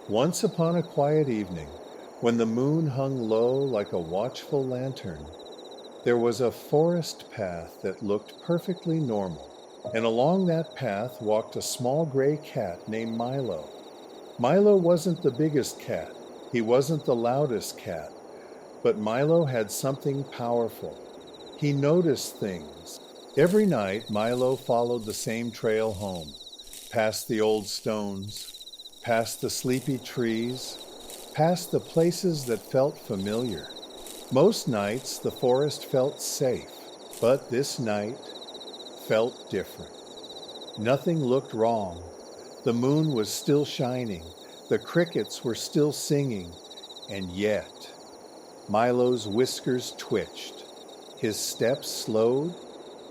Once upon a quiet evening, when the moon hung low like a watchful lantern, there was a forest path that looked perfectly normal. And along that path walked a small gray cat named Milo. Milo wasn't the biggest cat, he wasn't the loudest cat, but Milo had something powerful. He noticed things. Every night, Milo followed the same trail home, past the old stones, past the sleepy trees, past the places that felt familiar. Most nights, the forest felt safe, but this night felt different. Nothing looked wrong. The moon was still shining, the crickets were still singing, and yet Milo's whiskers twitched, his steps slowed,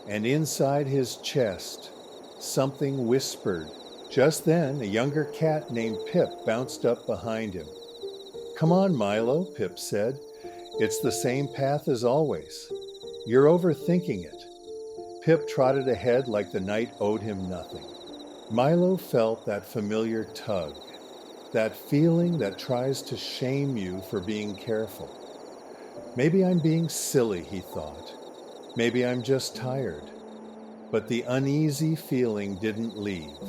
and inside his chest, something whispered. Just then, a younger cat named Pip bounced up behind him. "Come on, Milo," Pip said. "It's the same path as always. You're overthinking it." Pip trotted ahead like the night owed him nothing. Milo felt that familiar tug, that feeling that tries to shame you for being careful. Maybe I'm being silly, he thought. Maybe I'm just tired. But the uneasy feeling didn't leave.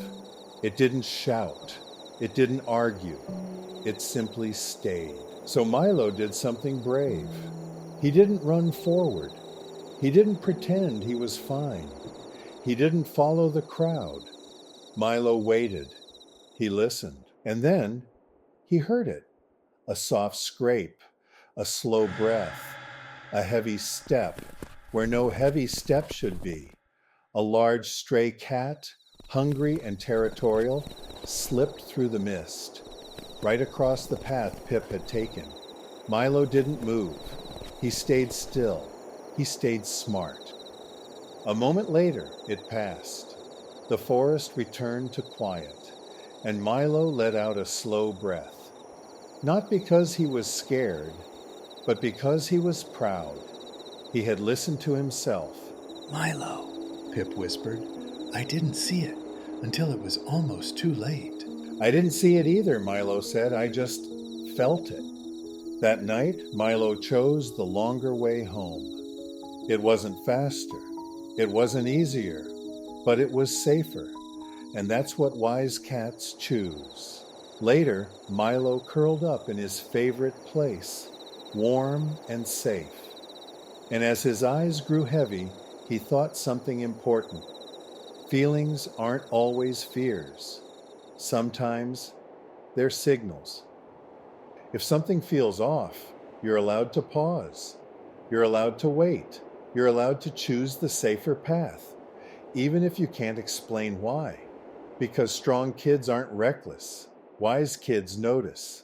It didn't shout. It didn't argue. It simply stayed. So Milo did something brave. He didn't run forward. He didn't pretend he was fine. He didn't follow the crowd. Milo waited. He listened. And then he heard it. A soft scrape, a slow breath, a heavy step where no heavy step should be. A large stray cat, hungry and territorial, slipped through the mist, right across the path Pip had taken. Milo didn't move. He stayed still. He stayed smart. A moment later, it passed. The forest returned to quiet, and Milo let out a slow breath. Not because he was scared, but because he was proud. He had listened to himself. "Milo," Pip whispered. "I didn't see it until it was almost too late." "I didn't see it either," Milo said. "I just felt it." That night, Milo chose the longer way home. It wasn't faster. It wasn't easier. But it was safer. And that's what wise cats choose. Later, Milo curled up in his favorite place, warm and safe. And as his eyes grew heavy, he thought something important. Feelings aren't always fears. Sometimes they're signals. If something feels off, you're allowed to pause. You're allowed to wait. You're allowed to choose the safer path, even if you can't explain why. Because strong kids aren't reckless. Wise kids notice.